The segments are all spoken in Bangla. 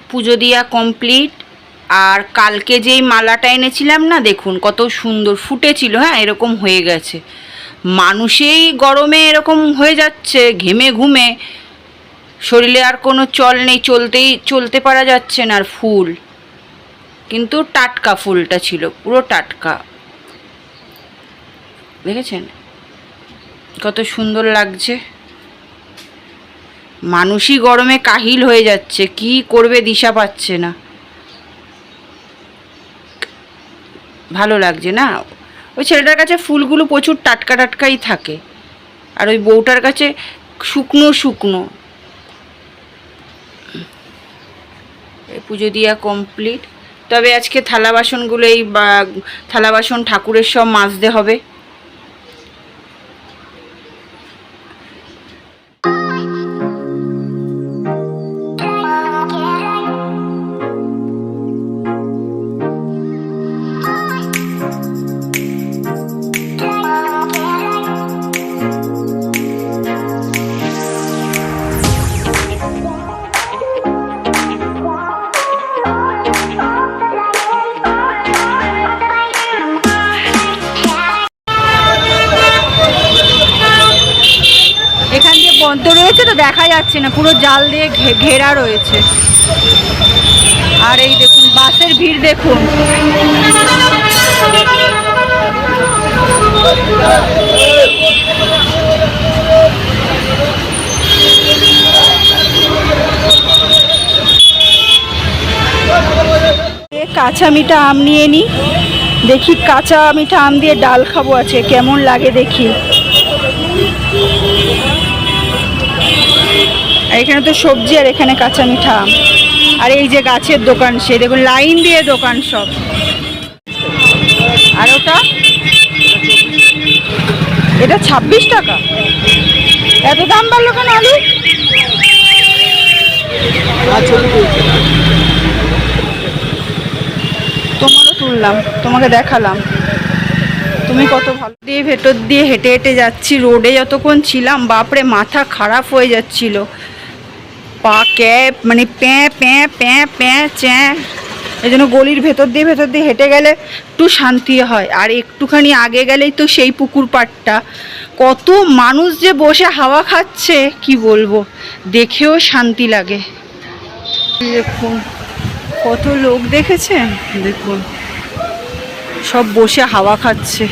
পুজো দেওয়া কমপ্লিট। আর কালকে যেই মালাটা এনেছিলাম না, দেখুন কত সুন্দর ফুটেছিল। হ্যাঁ, এরকম হয়ে গেছে। মানুষেই গরমে এরকম হয়ে যাচ্ছে, ঘেমে ঘুমে শরীরে আর কোনো চল নেই, চলতে পারা যাচ্ছে না। আর ফুল কিন্তু টাটকা, ফুলটা ছিল পুরো টাটকা। দেখেছেন কত সুন্দর লাগছে। মানুষই গরমে কাহিল হয়ে যাচ্ছে, কি করবে দিশা পাচ্ছে না। ভালো লাগছে না? ওই ছেলেটার কাছে ফুলগুলো প্রচুর টাটকা টাটকাই থাকে, আর ওই বউটার কাছে শুকনো শুকনো। এই পুজো দিয়া কমপ্লিট। তবে আজকে থালা বাসনগুলো, এই থালা বাসন ঠাকুরের সব মাজতে হবে। এখান দিয়ে বন্ধ রয়েছে তো দেখা যাচ্ছে না, পুরো জাল দিয়ে ঘেরা রয়েছে। আর এই দেখুন বাসের ভিড় দেখুন। কাঁচা মিঠা আম নিয়ে নি, দেখি কাঁচা মিঠা আম দিয়ে ডাল খাবো আছে, কেমন লাগে দেখি। আর এখানে তো সবজি, আর এখানে কাঁচা মিঠা আম। আর এই যে গাছের দোকান, সে দেখুন লাইন দিয়ে দোকান সব। আর ওটা, এটা 26 টাকা। এত দাম বাড়লো কেন আলু? তোমারও তুললাম, তোমাকে দেখালাম তুমি কত ভালো। দিয়ে ভেতর দিয়ে হেঁটে হেঁটে যাচ্ছি, রোডে যতক্ষণ ছিলাম বাপরে মাথা খারাপ হয়ে যাচ্ছিল। পা ক্যাপ মানে প্যাঁ প্যাঁ প্যাঁ প্যাঁ চ্যাঁ। এই জন্য গলির ভেতর দিয়ে হেঁটে গেলে একটু শান্তি হয়। আর একটুখানি আগে গেলেই তো সেই পুকুর পাড়টা, কত মানুষ যে বসে হাওয়া খাচ্ছে কি বলবো, দেখেও শান্তি লাগে। দেখুন কত লোক, দেখেছেন? দেখুন সব বসে হাওয়া খাচ্ছে,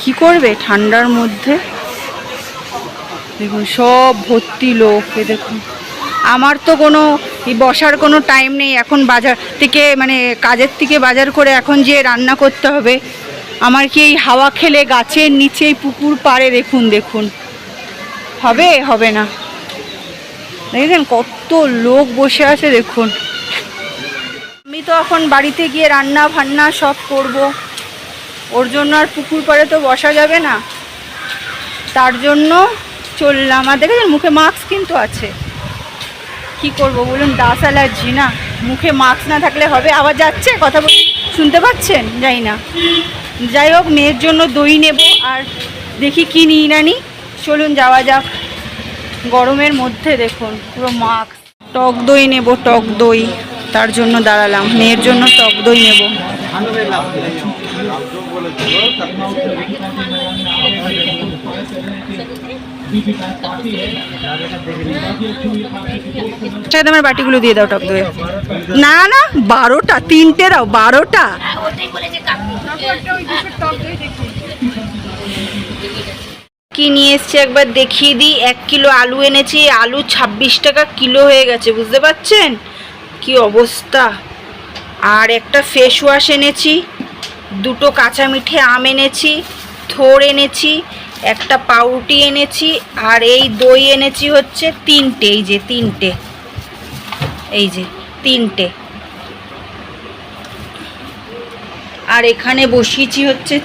কি করবে ঠান্ডার মধ্যে। দেখুন সব ভর্তি লোক। দেখুন আমার তো কোনো বসার কোনো টাইম নেই এখন, বাজার থেকে মানে কাজের থেকে বাজার করে এখন যে রান্না করতে হবে। আমার কি এই হাওয়া খেলে গাছের নিচে পুকুর পাড়ে দেখুন দেখুন হবে? হবে না। দেখেছেন কত লোক বসে আছে দেখুন। আমি তো এখন বাড়িতে গিয়ে রান্না বান্না সব করব, ওর জন্য আর পুকুর পাড়ে তো বসা যাবে না, তার জন্য চললাম। আর দেখেছেন মুখে মাস্ক কিন্তু আছে, কি করব বলুন, ডাস অ্যালার্জি না, মুখে মাস্ক না থাকলে হবে? আবার যাচ্ছে কথা বলি, শুনতে পাচ্ছেন? যাই না, যাই হোক মেয়ের জন্য দই নেব, আর দেখি কি নিই না নি। চলুন যাওয়া যাক। গরমের মধ্যে দেখুন পুরো মাস্ক। টক দই নেব, টক দই, তার জন্য দাঁড়ালাম। মেয়ের জন্য টক দই নেব। আমার বাটিগুলো দিয়ে দাও টক দই। না না 12টা, 3টে দাও, 12টা। কি নিয়ে এসছি একবার দেখিয়ে দিই। 1 কিলো আলু এনেছি, আলু 26 টাকা কিলো হয়ে গেছে, বুঝতে পারছেন কি অবস্থা। আর একটা ফেস ওয়াশ এনেছি, 2টো কাঁচা মিঠে আম এনেছি, থোড় এনেছি, একটা পাউরুটি এনেছি, আর এই দই এনেছি হচ্ছে 3টে। এই যে 3টে, এই যে 3টে। আর এখানে বসিয়েছি হচ্ছে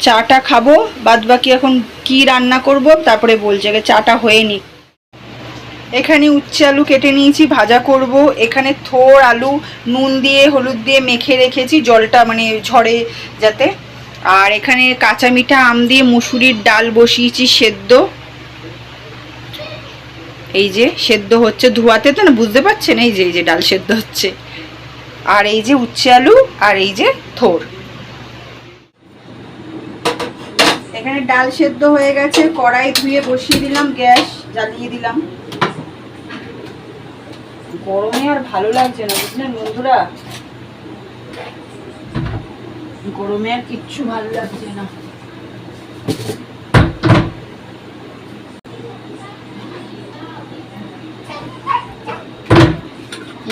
চাটা খাবো, বাদ বাকি এখন কি রান্না করব তারপরে বলছে। চাটা হয়নি। এখানে উচ্ছে আলু কেটে নিয়েছি, ভাজা করব। এখানে থোড় আলু নুন দিয়ে হলুদ দিয়ে মেখে রেখেছি, জলটা মানে ঝরে যাতে। আর এখানে কাঁচা মিঠা আম দিয়ে মুসুরির ডাল বসিয়েছি সেদ্ধ। এই যে সেদ্ধ হচ্ছে, ধোয়াতে তো না, বুঝতে পারছেন, এই যে ডাল সেদ্ধ হচ্ছে, আর এই যে উচ্ছে আলু, আর এই যে থোর। এখানে ডাল সেদ্ধ হয়ে গেছে, কড়াই ধুয়ে বসিয়ে দিলাম, গ্যাস জ্বালিয়ে দিলাম। গরমে আর ভালো লাগছে না বুঝলেন বন্ধুরা, গরমে আর কিচ্ছু ভালো লাগছে না।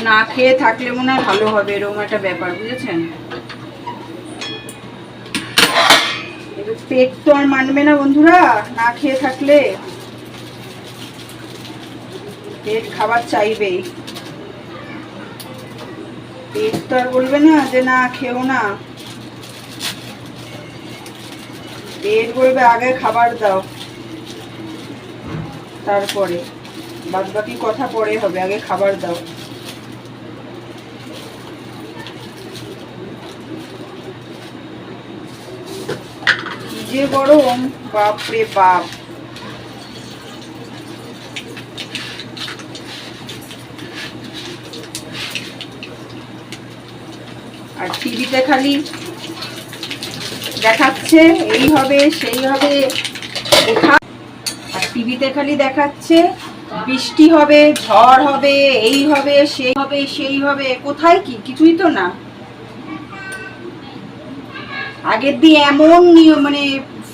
না খেয়ে থাকলে মনে হয় ভালো হবে, এরকম একটা ব্যাপার, বুঝেছেন। পেট তো আর মানবে না বন্ধুরা না খেয়ে থাকলে, পেট খাবার চাইবেই, পেট তো আর বলবে না যে না খেও না, পেট বলবে আগে খাবার দাও, তারপরে বাদ বাকি কথা পরে হবে, আগে খাবার দাও। কি যে গরম, বাপরে বাপ। আর টিভিতে খালি দেখাচ্ছে এই হবে সেই হবে, আর টিভিতে খালি দেখাচ্ছে বৃষ্টি হবে, ঝড় হবে, এই হবে সেই হবে সেই হবে, কোথায় কি, কিছুই তো না। আগের দিয়ে এমন মানে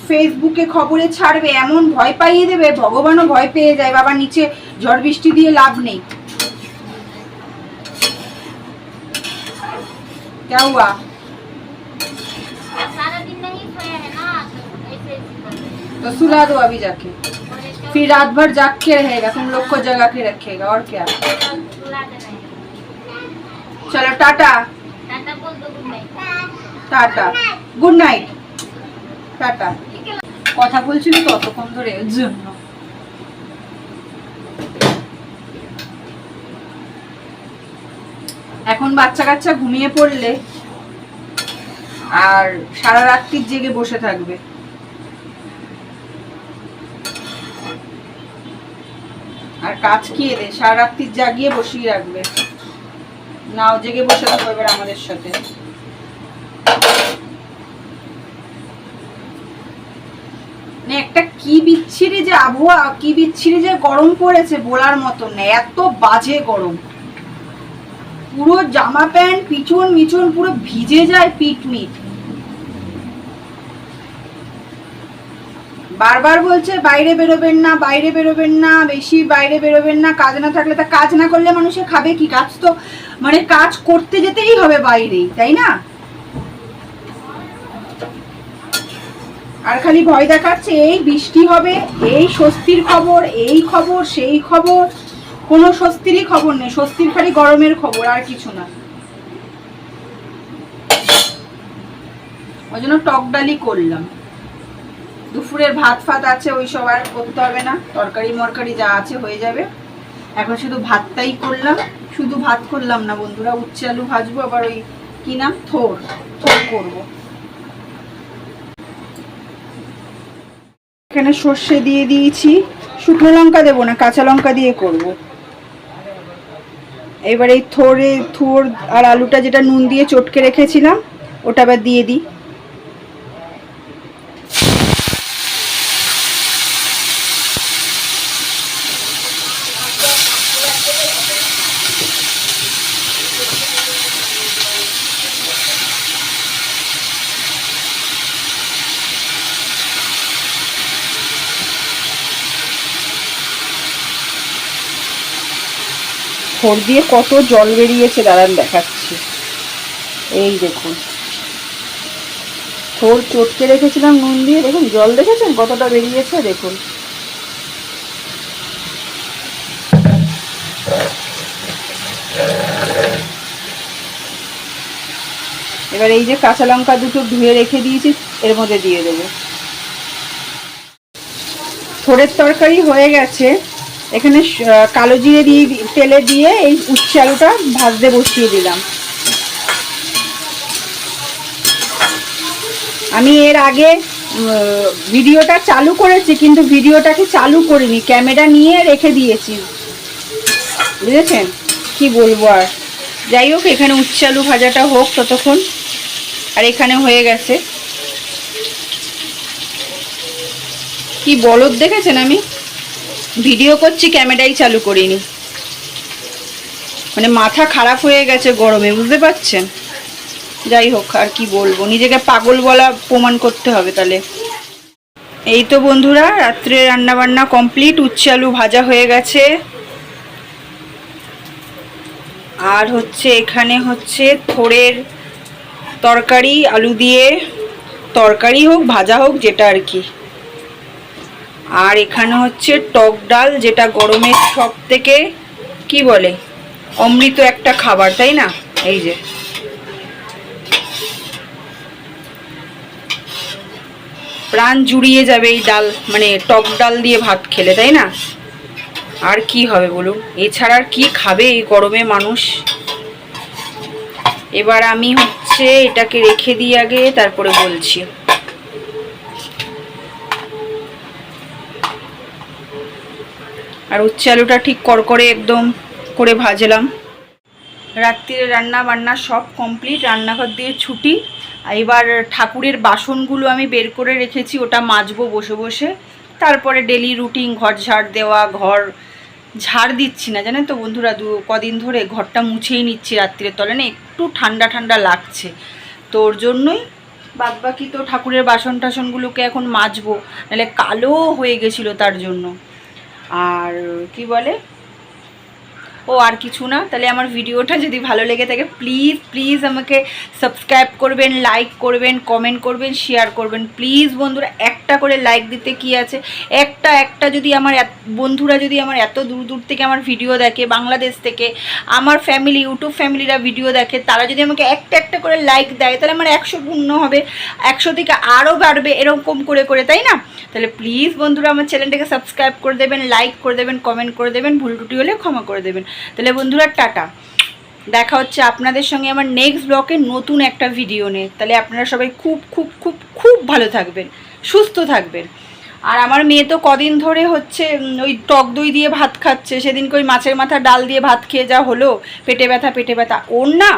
ফেসবুকে খবরে ছাড়বে, এমন ভয় পাইয়ে দেবে, ভগবানও ভয় পেয়ে যায়, বাবা নিচে ঝড় বৃষ্টি দিয়ে লাভ নেই। क्या हुआ? सारा दिन नहीं सोया है ना, तो ऐसे तो सुला दो अभी जाके, फिर रात भर जाग के रहेगा, तुम लोग को जगा के रखेगा, और क्या। सुला देना है। चलो टाटा, टाटा बोल दो, good night. Tata, good night, tata. কথা বলছিল তো ততক্ষণ ধরে, এর জন্য। এখন বাচ্চা কাচ্চা ঘুমিয়ে পড়লে আর সারা রাত্রি জেগে বসে থাকবে, আর কাজ কি এদের, সারা রাত্রি জাগিয়ে বসিয়ে রাখবে, নাও জেগে বসে থাকবে এবার আমাদের সাথে। একটা কি বিচ্ছিরি যে আবহাওয়া, কি বিচ্ছিরি যে গরম পড়েছে, বলার মতন না, এত বাজে গরম, পুরো জামা প্যান্ট পিছন মিছন পুরো ভিজে যায়, পিট মিট। বারবার বলছে বাইরে বেরোবেন না, বাইরে বেরোবেন না, বেশি বাইরে বেরোবেন না, কাজ না থাকলে, তা কাজ না করলে মানুষে খাবে কি, কাজ তো মানে কাজ করতে যেতেই হবে বাইরেই, তাই না। আর খালি ভয় দেখাচ্ছে এই বৃষ্টি হবে, এই স্বস্তির খবর, এই খবর সেই খবর, কোনো স্বস্তিরই খবর নেই, স্বস্তির খালি গরমের খবর, আর কিছু না। ওই জন্য টক ডালি করলাম, দুপুরের ভাত ফাত আছে, ওই সব আর করতে হবে না, তরকারি মরকারি যা আছে হয়ে যাবে। এখন শুধু ভাতটাই করলাম, শুধু ভাত করলাম না বন্ধুরা, উচ্ছে আলু ভাজবো, আবার ওই কি নাম, থোর করবো। এখানে সর্ষে দিয়ে দিয়েছি, শুকনো লঙ্কা দেবো না, কাঁচা লঙ্কা দিয়ে করব। এবার এই থোর আর আলুটা যেটা নুন দিয়ে চটকে রেখেছিলাম ওটা আবার দিয়ে দিই। থোর দিয়ে কত জল বেরিয়েছে দাঁড়ান দেখাচ্ছি, এই দেখুন, থোর চটকে রেখেছিলাম নুন দিয়ে, দেখুন জল দেখেছেন কতটা বেরিয়েছে, দেখুন। এবার এই যে কাঁচা লঙ্কা দুটো ধুয়ে রেখে দিয়েছি এর মধ্যে দিয়ে দেবো। থোরের তরকারি হয়ে গেছে, এখানে কালো জিরে দিয়ে তেলে দিয়ে এই উচ্ছে আলুটা ভাজতে বসিয়ে দিলাম। আমি এর আগে ভিডিওটা চালু করেছি, কিন্তু ভিডিওটাকে চালু করিনি, ক্যামেরা নিয়ে রেখে দিয়েছি, বুঝেছেন? কি বলবো আর। যাই হোক, এখানে উচ্ছে আলু ভাজাটা হোক ততক্ষণ। আর এখানে হয়ে গেছে, কি বলদ দেখেছেন, আমি ভিডিও করছি ক্যামেরাই চালু করিনি, মানে মাথা খারাপ হয়ে গেছে গরমে, বুঝতে পারছেন? যাই হোক, আর কি বলবো, নিজেকে পাগল বলা প্রমাণ করতে হবে তাহলে। এই তো বন্ধুরা, রাত্রে রান্না বান্না কমপ্লিট, উচ্ছে আলু ভাজা হয়ে গেছে। আর হচ্ছে এখানে হচ্ছে থোড়ের তরকারি, আলু দিয়ে তরকারি হোক ভাজা হোক যেটা আর কি। আর এখানে হচ্ছে টক ডাল, যেটা গরমের সব থেকে কি বলে অমৃত একটা খাবার, তাই না? এই যে প্রাণ জুড়িয়ে যাবে এই ডাল, মানে টক ডাল দিয়ে ভাত খেলে, তাই না? আর কি হবে বলুন, এছাড়া আর কি খাবে এই গরমে মানুষ। এবার আমি হচ্ছে এটাকে রেখে দিই আগে, তারপরে বলছি। আর উচ্ছে আলুটা ঠিক করকরে একদম করে ভাজলাম। রাত্রিরে রান্না বান্না সব কমপ্লিট, রান্নাঘর দিয়ে ছুটি। এবার ঠাকুরের বাসনগুলো আমি বের করে রেখেছি, ওটা মাজবো বসে বসে। তারপরে ডেলি রুটিন, ঘর ঝাড় দেওয়া, ঘর ঝাড় দিচ্ছি না জানেন তো বন্ধুরা, কদিন ধরে ঘরটা মুছেই নিচ্ছি রাত্রিরে, তলে না একটু ঠান্ডা ঠান্ডা লাগছে, তো ওর জন্যই বাদবাকি তো ঠাকুরের বাসন টাসনগুলোকে এখন মাজবো, নাহলে কালো হয়ে গেছিলো তার জন্য। আর কি বলে, ও আর কিছু না। তাহলে আমার ভিডিওটা যদি ভালো লেগে থাকে প্লিজ প্লিজ আমাকে সাবস্ক্রাইব করবেন, লাইক করবেন, কমেন্ট করবেন, শেয়ার করবেন প্লিজ বন্ধুরা। একটা করে লাইক দিতে কি আছে, একটা যদি আমার বন্ধুরা যদি আমার এত দূর দূর থেকে আমার ভিডিও দেখে, বাংলাদেশ থেকে আমার ফ্যামিলি, ইউটিউব ফ্যামিলিরা ভিডিও দেখে, তারা যদি আমাকে একটা করে লাইক দেয়, তাহলে আমার 100 পূর্ণ হবে, 100 থেকে আরও বাড়বে, এরকম করে করে, তাই না? তাহলে প্লিজ বন্ধুরা আমার চ্যানেলটাকে সাবস্ক্রাইব করে দেবেন, লাইক করে দেবেন, কমেন্ট করে দেবেন, ভুল ত্রুটি হলে ক্ষমা করে দেবেন। তাহলে বন্ধুরা টাটা, দেখা হচ্ছে আপনাদের সঙ্গে আমার নেক্সট ব্লগে নতুন একটা ভিডিও নিয়ে। তাহলে আপনারা সবাই খুব খুব খুব খুব ভালো থাকবেন, সুস্থ থাকবেন। আর আমার মেয়ে তো কদিন ধরে হচ্ছে ওই টক দই দিয়ে ভাত খাচ্ছে, সেদিনকে ওই মাছের মাথা ডাল দিয়ে ভাত খেয়ে যা হলো, পেটে ব্যথা। ওর না,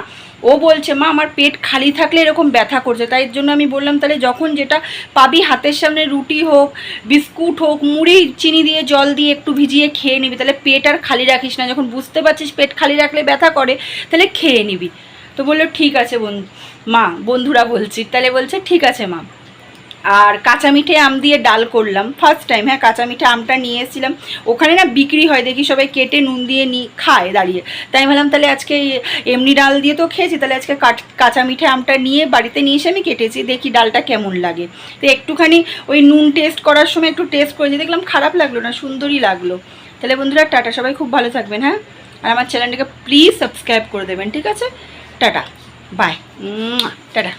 ও বলছে মা আমার পেট খালি থাকলে এরকম ব্যথা করছে। তাই জন্য আমি বললাম তাহলে যখন যেটা পাবি হাতের সামনে, রুটি হোক, বিস্কুট হোক, মুড়ি চিনি দিয়ে জল দিয়ে একটু ভিজিয়ে খেয়ে নিবি, তাহলে পেট আর খালি রাখিস না। যখন বুঝতে পারছিস পেট খালি রাখলে ব্যথা করে, তাহলে খেয়ে নিবি। তো বললো ঠিক আছে মা, বন্ধুরা বলছি, তাহলে বলছে ঠিক আছে মা। আর কাঁচা মিঠে আম দিয়ে ডাল করলাম ফার্স্ট টাইম। হ্যাঁ, কাঁচা মিঠে আমটা নিয়ে এসেছিলাম, ওখানে না বিক্রি হয় দেখি সবাই কেটে নুন দিয়ে খায় দাঁড়িয়ে, তাই ভাবলাম তাহলে আজকে এমনি ডাল দিয়ে তো খেয়েছি, তাহলে আজকে কাঁচা মিঠে আমটা নিয়ে বাড়িতে নিয়ে এসে আমি কেটেছি, দেখি ডালটা কেমন লাগে। তো একটুখানি ওই নুন টেস্ট করার সময় একটু টেস্ট করেছি, দেখলাম খারাপ লাগলো না, সুন্দরই লাগলো। তাহলে বন্ধুরা টাটা, সবাই খুব ভালো থাকবেন। হ্যাঁ, আর আমার চ্যানেলটাকে প্লিজ সাবস্ক্রাইব করে দেবেন, ঠিক আছে? Tata, bye, tata.